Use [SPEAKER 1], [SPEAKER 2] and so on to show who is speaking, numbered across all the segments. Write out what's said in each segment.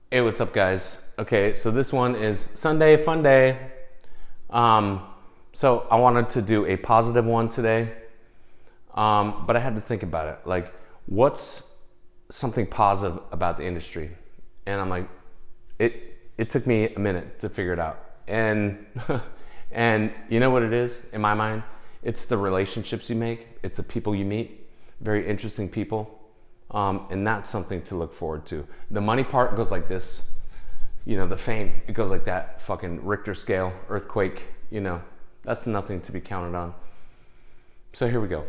[SPEAKER 1] Hey, what's up, guys? Okay, so this one is Sunday Fun Day. So I wanted to do a positive one today, but I had to think about it. Like, what's something positive about the industry? And I'm like, it took me a minute to figure it out. And and you know what it is in my mind? It's the relationships you make. It's the people you meet. Very interesting people. And that's something to look forward to. The money part goes like this, the fame, it goes like that fucking Richter scale, earthquake, that's nothing to be counted on. So here we go.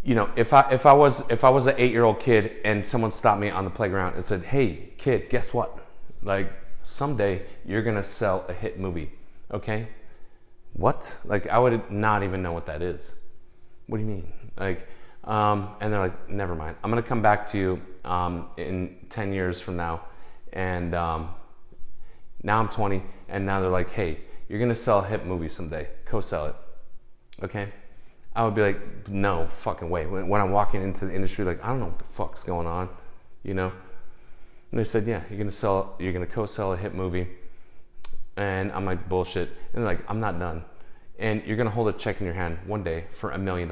[SPEAKER 1] If I was an 8-year-old kid and someone stopped me on the playground and said, "Hey kid, guess what? Like someday you're gonna sell a hit movie." Okay? What? Like I would not even know what that is. What do you mean? And they're like, never mind. I'm gonna come back to you in 10 years from now, and now I'm 20, and now they're like, hey, you're gonna sell a hit movie someday. Co-sell it, okay? I would be like, no fucking way. When I'm walking into the industry, like I don't know what the fuck's going on, And they said, yeah, you're gonna co-sell a hit movie, and I'm like, bullshit. And they're like, I'm not done, and you're gonna hold a check in your hand one day for $1 million.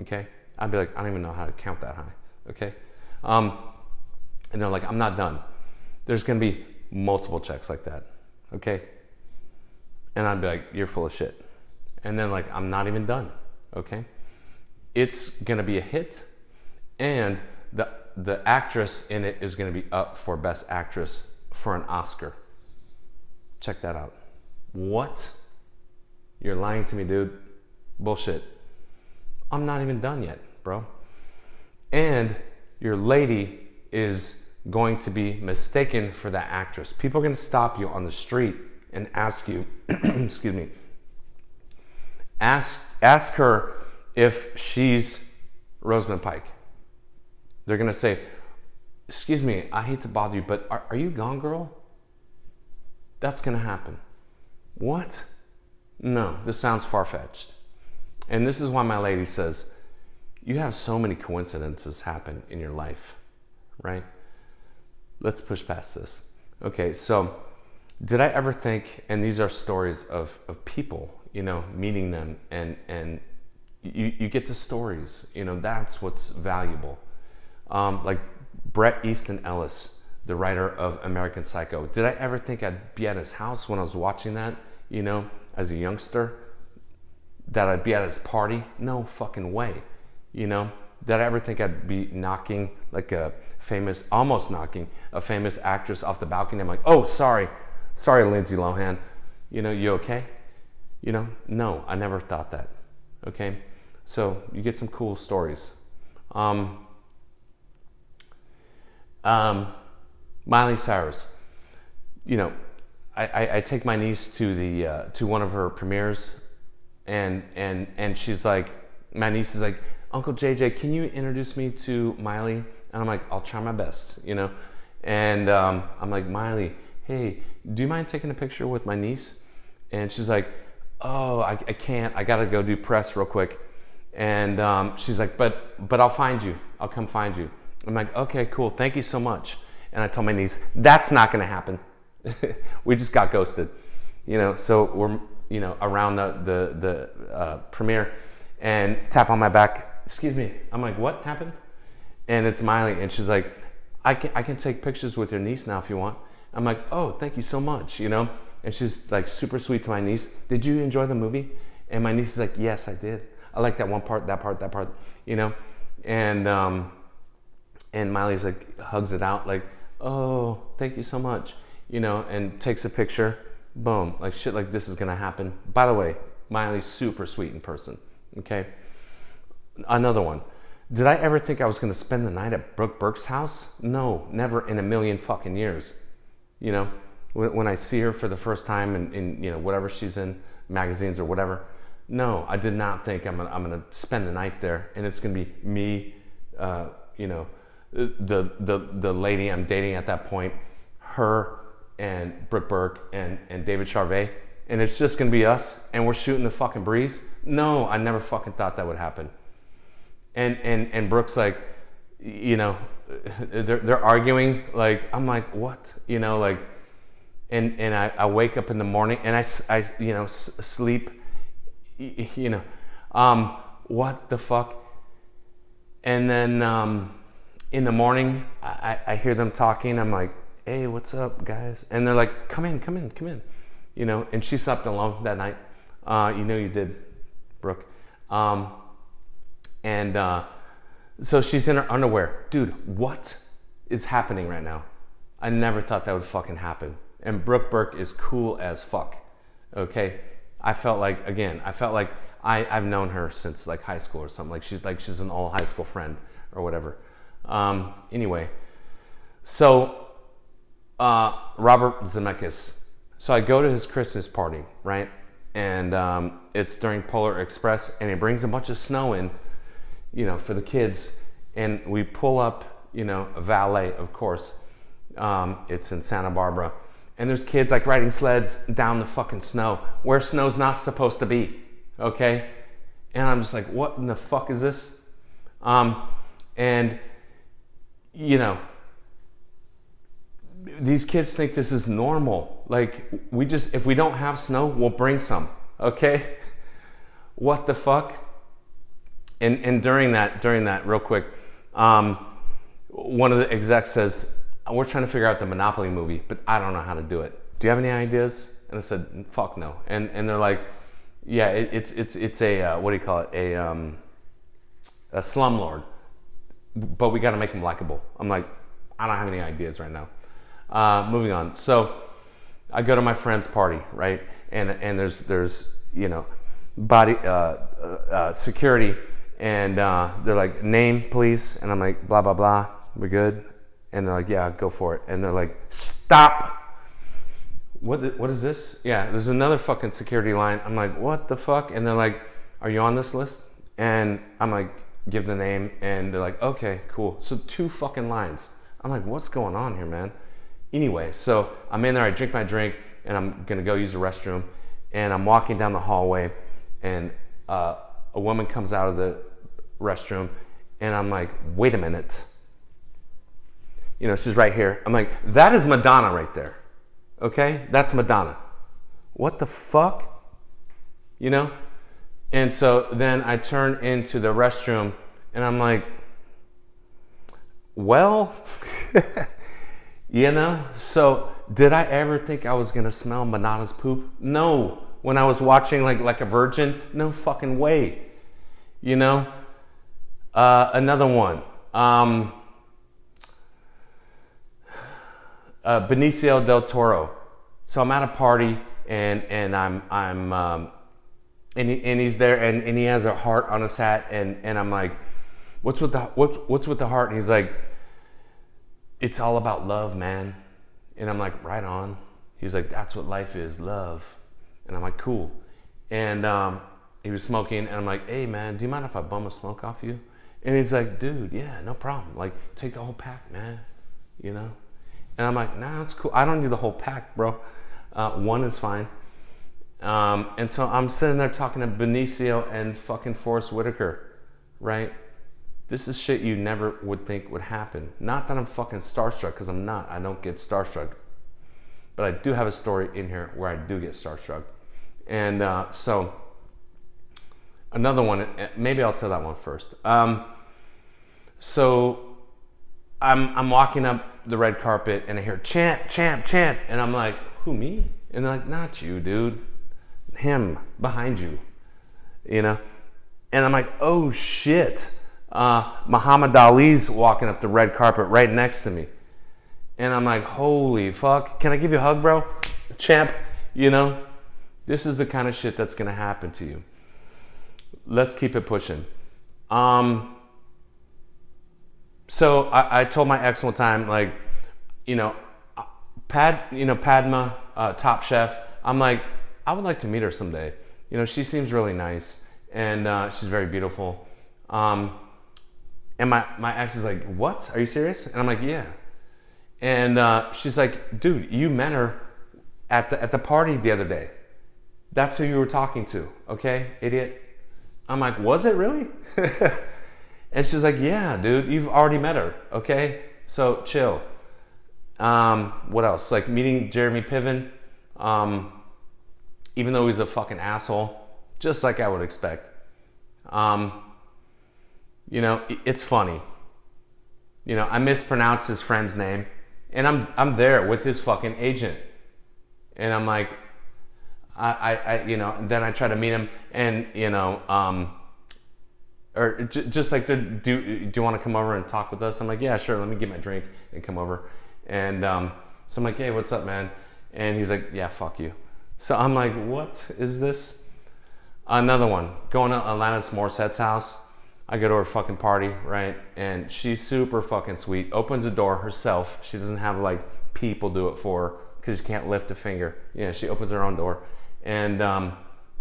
[SPEAKER 1] Okay, I'd be like, I don't even know how to count that high. Okay, and they're like, I'm not done. There's gonna be multiple checks like that. Okay, and I'd be like, you're full of shit. And then like, I'm not even done. Okay, it's gonna be a hit, and the actress in it is gonna be up for Best Actress for an Oscar. Check that out. What? You're lying to me, dude. Bullshit. I'm not even done yet, bro. And your lady is going to be mistaken for that actress. People are going to stop you on the street and ask you, excuse me, ask her if she's Rosamund Pike. They're going to say, excuse me, I hate to bother you, but are you Gone Girl? That's going to happen. What? No, this sounds far-fetched. And this is why my lady says, you have so many coincidences happen in your life, right? Let's push past this. Okay, so did I ever think, and these are stories of people, meeting them, and you get the stories, that's what's valuable. Like Bret Easton Ellis, the writer of American Psycho. Did I ever think I'd be at his house when I was watching that, as a youngster? That I'd be at his party? No fucking way. Did I ever think I'd be knocking almost knocking a famous actress off the balcony? I'm like, oh, sorry, Lindsay Lohan. You okay? No, I never thought that. Okay, so you get some cool stories. Miley Cyrus. I take my niece to one of her premieres. And she's like, my niece is like, Uncle JJ, can you introduce me to Miley? And I'm like, I'll try my best, And I'm like, Miley, hey, do you mind taking a picture with my niece? And she's like, oh, I can't. I gotta go do press real quick. And she's like, but I'll find you. I'll come find you. I'm like, okay, cool. Thank you so much. And I told my niece, that's not gonna happen. We just got ghosted, So we're around the premiere, and tap on my back. Excuse me. I'm like, what happened? And it's Miley, and she's like, I can take pictures with your niece now if you want. I'm like, oh, thank you so much, And she's like super sweet to my niece. Did you enjoy the movie? And my niece is like, yes, I did. I like that one part, that part, And Miley's like, hugs it out, like, oh, thank you so much, and takes a picture. Boom, like shit like this is gonna happen. By the way, Miley's super sweet in person, okay? Another one. Did I ever think I was gonna spend the night at Brooke Burke's house? No, never in a million fucking years. When I see her for the first time in whatever she's in, magazines or whatever, no, I did not think I'm gonna spend the night there, and it's gonna be me, the lady I'm dating at that point, her, and Brooke Burke and David Charvet, and it's just gonna be us, and we're shooting the fucking breeze. No, I never fucking thought that would happen. And Brooke's like, they're arguing. Like, I'm like, what? You know, like, and I wake up in the morning and I you know, sleep, you know, what the fuck? And then in the morning, I hear them talking. I'm like, hey, what's up, guys? And they're like, come in. You know, and she slept alone that night. You know you did, Brooke. So she's in her underwear. Dude, what is happening right now? I never thought that would fucking happen. And Brooke Burke is cool as fuck. Okay? I felt like I've known her since like high school or something. Like she's an old high school friend or whatever. Anyway, so Robert Zemeckis. So I go to his Christmas party, right? And it's during Polar Express, and he brings a bunch of snow in, you know, for the kids. And we pull up, you know, a valet, of course. It's in Santa Barbara. And there's kids like riding sleds down the fucking snow where snow's not supposed to be, okay? And I'm just like, what in the fuck is this? And, you know, these kids think this is normal. Like, if we don't have snow, we'll bring some, okay? What the fuck? And during that, real quick, one of the execs says, we're trying to figure out the Monopoly movie, but I don't know how to do it. Do you have any ideas? And I said, fuck no. And they're like, yeah, it's a what do you call it? A slumlord, but we got to make him likable. I'm like, I don't have any ideas right now. Moving on. So I go to my friend's party, right? And there's you know, body security, and they're like, name please, and I'm like, blah blah blah, we're good. And they're like, yeah, go for it. And they're like, stop. What is this? Yeah, there's another fucking security line. I'm like, what the fuck? And they're like, are you on this list? And I'm like, give the name. And they're like, okay, cool. So 2 fucking lines. I'm like, what's going on here, man? Anyway, so I'm in there, I drink my drink, and I'm gonna go use the restroom. And I'm walking down the hallway, and a woman comes out of the restroom, and I'm like, wait a minute. You know, she's right here. I'm like, that is Madonna right there. Okay? That's Madonna. What the fuck? You know? And so then I turn into the restroom and I'm like, well, you know? So did I ever think I was going to smell Madonna's poop? No. When I was watching like a virgin? No fucking way. You know? Another one. Benicio del Toro. So I'm at a party and I'm he's there and he has a heart on his hat and I'm like, what's with the heart? And he's like, it's all about love, man. And I'm like, right on. He's like, that's what life is, love. And I'm like, cool. And he was smoking and I'm like, hey man, do you mind if I bum a smoke off you? And he's like, dude, yeah, no problem. Like, take the whole pack, man. You know? And I'm like, nah, it's cool. I don't need the whole pack, bro. 1 is fine. And so I'm sitting there talking to Benicio and fucking Forrest Whitaker, right? This is shit you never would think would happen. Not that I'm fucking starstruck, because I'm not. I don't get starstruck. But I do have a story in here where I do get starstruck. And so another one, maybe I'll tell that one first. So I'm walking up the red carpet and I hear chant, chant, chant. And I'm like, who, me? And they're like, not you, dude. Him behind you, you know? And I'm like, oh shit. Muhammad Ali's walking up the red carpet right next to me. And I'm like, holy fuck. Can I give you a hug, bro? Champ, you know? This is the kind of shit that's gonna happen to you. Let's keep it pushing. So I told my ex one time, like, you know, Padma, Top Chef. I'm like, I would like to meet her someday. You know, she seems really nice and she's very beautiful. And my ex is like, what? Are you serious? And I'm like, yeah. And she's like, dude, you met her at the party the other day. That's who you were talking to, okay, idiot? I'm like, was it really? And she's like, yeah, dude, you've already met her, okay? So chill. What else? Like meeting Jeremy Piven, even though he's a fucking asshole, just like I would expect. You know, it's funny. You know, I mispronounced his friend's name, and I'm there with his fucking agent, and I'm like, you know, and then I try to meet him, and you know, or just like, do you want to come over and talk with us? I'm like, yeah, sure. Let me get my drink and come over, and so I'm like, hey, what's up, man? And he's like, yeah, fuck you. So I'm like, what is this? Another one, going to Alanis Morissette's house. I go to her fucking party, right? And she's super fucking sweet. Opens the door herself. She doesn't have like people do it for her because she can't lift a finger. You know, she opens her own door. And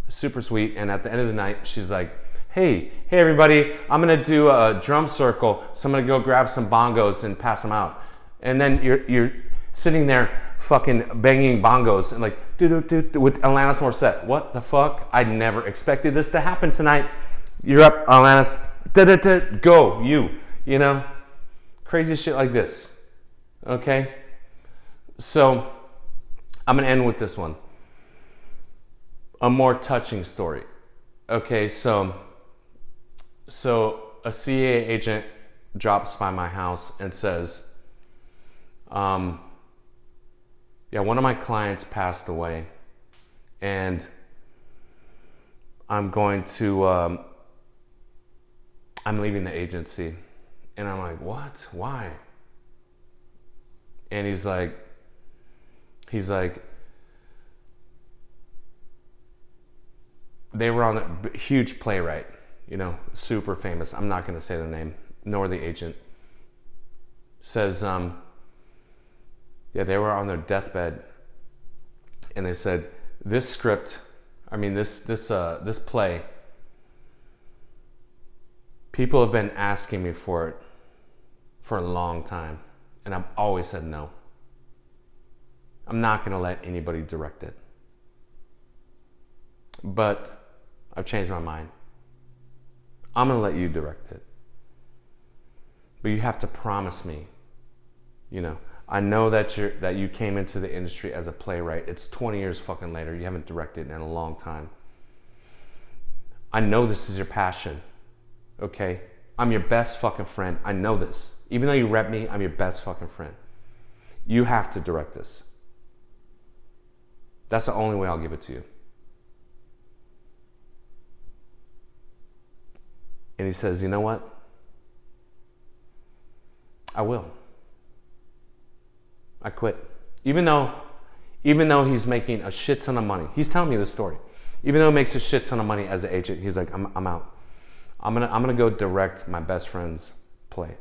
[SPEAKER 1] super sweet. And at the end of the night, she's like, hey everybody, I'm gonna do a drum circle. So I'm gonna go grab some bongos and pass them out. And then you're sitting there fucking banging bongos and like, with Alanis Morissette. What the fuck? I never expected this to happen tonight. You're up, Alanis. Go, you know? Crazy shit like this. Okay? So, I'm gonna end with this one. A more touching story. Okay, so a CA agent drops by my house and says, yeah, one of my clients passed away, and I'm leaving the agency. And I'm like, what? Why? And he's like, they were on a huge playwright, you know, super famous. I'm not going to say the name, nor the agent. Says, yeah, they were on their deathbed, and they said, this script, I mean, this play, people have been asking me for it for a long time, and I've always said no. I'm not going to let anybody direct it. But I've changed my mind. I'm going to let you direct it. But you have to promise me, you know, I know that you came into the industry as a playwright. It's 20 years fucking later. You haven't directed in a long time. I know this is your passion. Okay? I'm your best fucking friend. I know this. Even though you rep me, I'm your best fucking friend. You have to direct this. That's the only way I'll give it to you. And he says, you know what? I will. I quit. Even though he's making a shit ton of money. He's telling me this story. Even though he makes a shit ton of money as an agent, he's like, I'm out. I'm gonna go direct my best friend's play.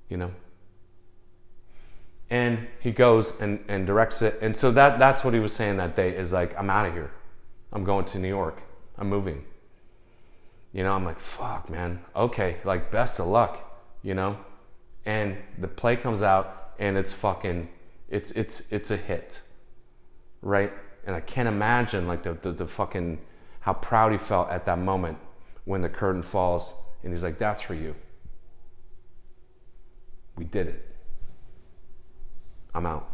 [SPEAKER 1] You know? And he goes and directs it. And so that's what he was saying that day, is like, I'm out of here. I'm going to New York. I'm moving. You know, I'm like, fuck, man. Okay, like, best of luck, you know? And the play comes out, and it's fucking, it's a hit, right? And I can't imagine, like, the fucking, how proud he felt at that moment when the curtain falls, and he's like, that's for you. We did it. I'm out.